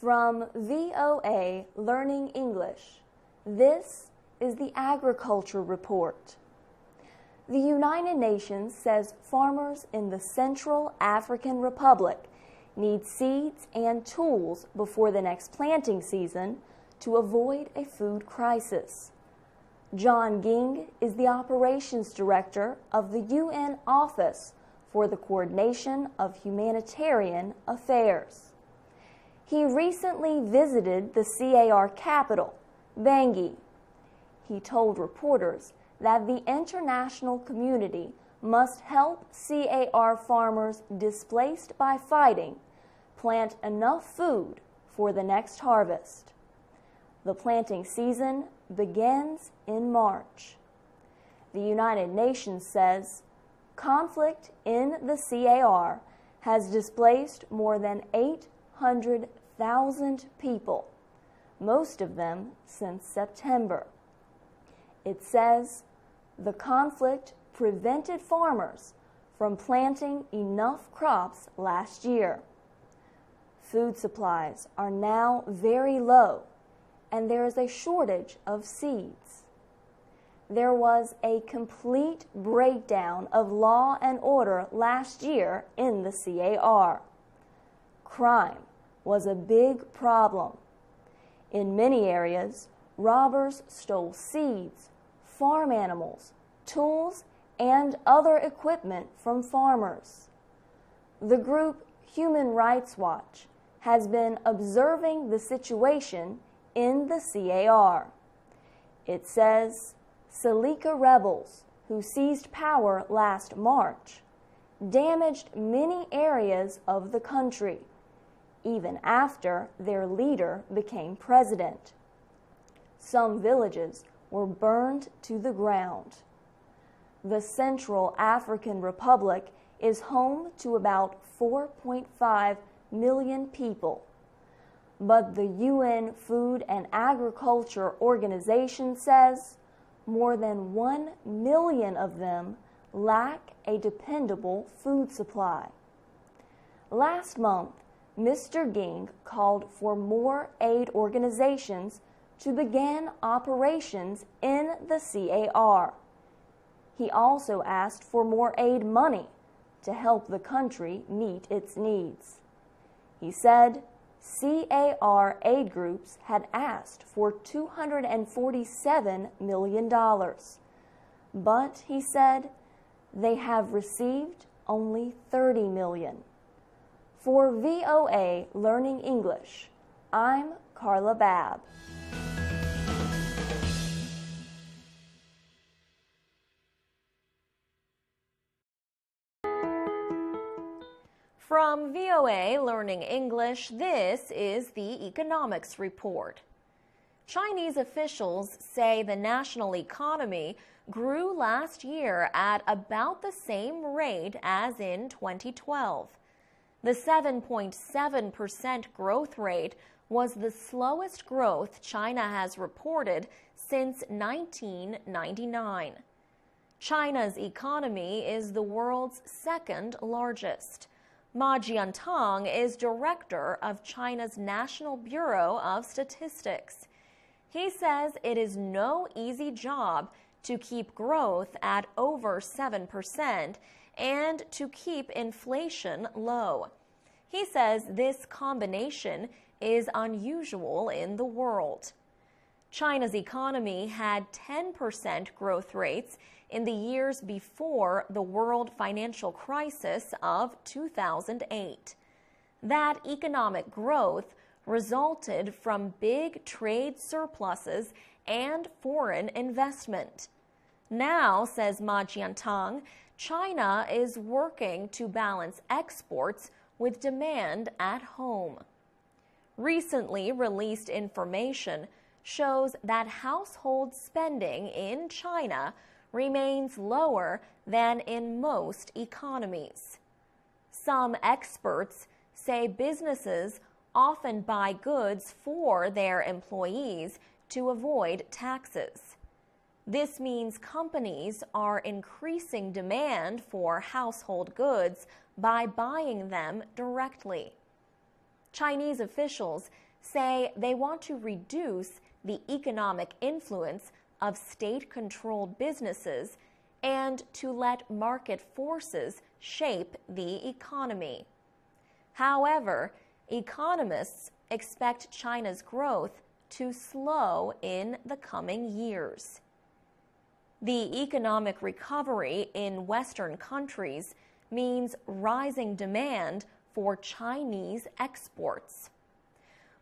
From VOA Learning English, this is the Agriculture Report. The United Nations says farmers in the Central African Republic need seeds and tools before the next planting season to avoid a food crisis. John Ging is the Operations Director of the UN Office for the Coordination of Humanitarian Affairs. He recently visited the CAR capital, Bangui. He told reporters that the international community must help CAR farmers displaced by fighting plant enough food for the next harvest. The planting season begins in March. The United Nations says conflict in the CAR has displaced more than 800,000 people, most of them since September. It says the conflict prevented farmers from planting enough crops last year. Food supplies are now very low, and there is a shortage of seeds. There was a complete breakdown of law and order last year in the CAR. Crime was a big problem. In many areas, robbers stole seeds, farm animals, tools, and other equipment from farmers. The group Human Rights Watch has been observing the situation in the CAR. It says Seleka rebels, who seized power last March, damaged many areas of the country, even after their leader became president. Some villages were burned to the ground. The Central African Republic is home to about 4.5 million people. But the UN Food and Agriculture Organization says more than 1 million of them lack a dependable food supply. Last month, Mr. Ging called for more aid organizations to begin operations in the CAR. He also asked for more aid money to help the country meet its needs. He said CAR aid groups had asked for $247 million, but he said they have received only $30 million. For VOA Learning English, I'm Carla Babb. From VOA Learning English, this is the Economics Report. Chinese officials say the national economy grew last year at about the same rate as in 2012. The 7.7% growth rate was the slowest growth China has reported since 1999. China's economy is the world's second largest. Ma Jiantang is director of China's National Bureau of Statistics. He says it is no easy job to keep growth at over 7% and to keep inflation low. He says this combination is unusual in the world. China's economy had 10% growth rates in the years before the world financial crisis of 2008. That economic growth resulted from big trade surpluses and foreign investment. Now, says Ma Jiantang, China is working to balance exports with demand at home. Recently released information shows that household spending in China remains lower than in most economies. Some experts say businesses often buy goods for their employees to avoid taxes. This means companies are increasing demand for household goods by buying them directly. Chinese officials say they want to reduce the economic influence of state-controlled businesses and to let market forces shape the economy. However, economists expect China's growth to slow in the coming years. The economic recovery in Western countries means rising demand for Chinese exports.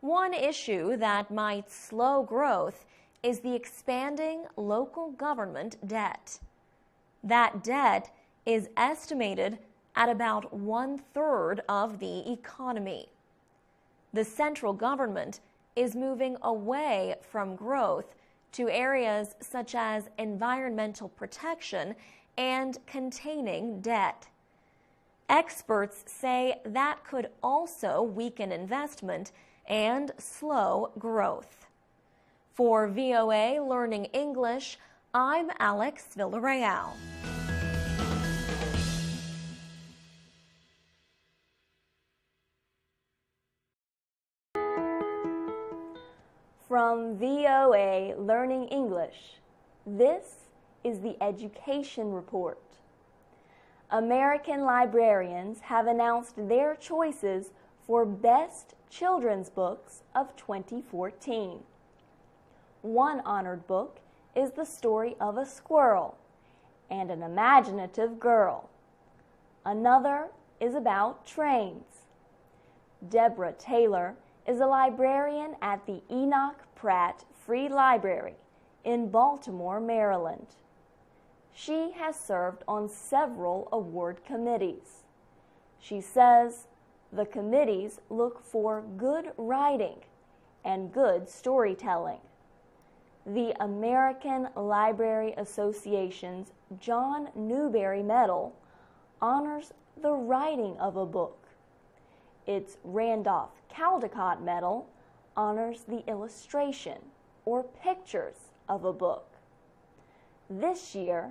One issue that might slow growth is the expanding local government debt. That debt is estimated at about 1/3 of the economy. The central government is moving away from growth to areas such as environmental protection and containing debt. Experts say that could also weaken investment and slow growth. For VOA Learning English, I'm Alex Villarreal. From VOA Learning English, this is the Education Report. American librarians have announced their choices for Best Children's Books of 2014. One honored book is The Story of a Squirrel and an Imaginative Girl. Another is about trains. Deborah Taylor is a librarian at the Enoch Pratt Free Library in Baltimore, Maryland. She has served on several award committees. She says the committees look for good writing and good storytelling. The American Library Association's John Newbery Medal honors the writing of a book. Its Randolph Caldecott Medal honors the illustration or pictures of a book. This year,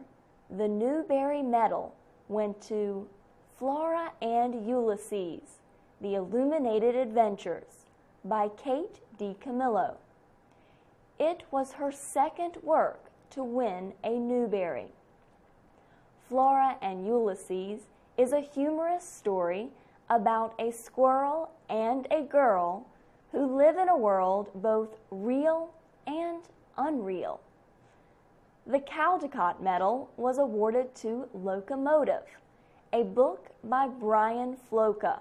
the Newbery Medal went to Flora and Ulysses, The Illuminated Adventures by Kate DiCamillo. It was her second work to win a Newbery. Flora and Ulysses is a humorous story about a squirrel and a girl who live in a world both real and unreal. The Caldecott Medal was awarded to Locomotive, a book by Brian Floca.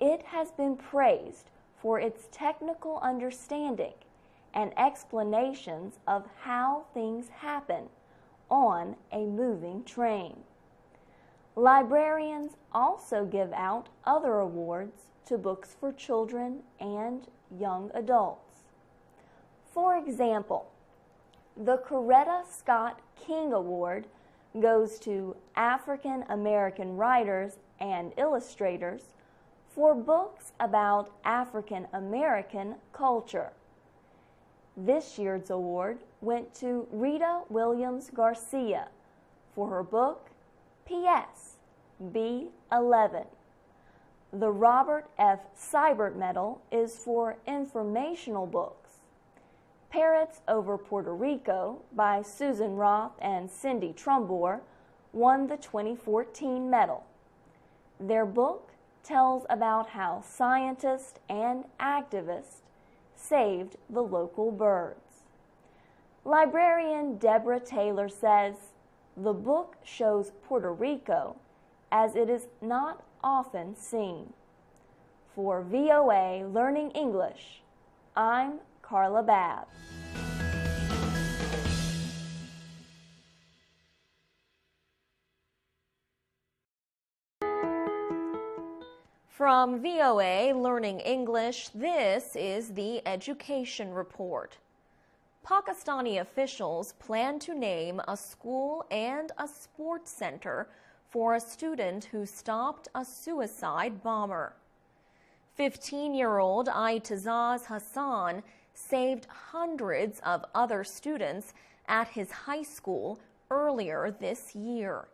It has been praised for its technical understanding and explanations of how things happen on a moving train. Librarians also give out other awards to books for children and young adults. For example, the Coretta Scott King Award goes to African American writers and illustrators for books about African American culture. This year's award went to Rita Williams Garcia for her book P.S. B11. The Robert F. Seibert Medal is for informational books. Parrots Over Puerto Rico by Susan Roth and Cindy Trumbore won the 2014 medal. Their book tells about how scientists and activists saved the local birds. Librarian Deborah Taylor says the book shows Puerto Rico as it is not often seen. For VOA Learning English, I'm Carla Babb. From VOA Learning English, this is the Education Report. Pakistani officials plan to name a school and a sports center for a student who stopped a suicide bomber. 15-year-old Aitazaz Hassan saved hundreds of other students at his high school earlier this year.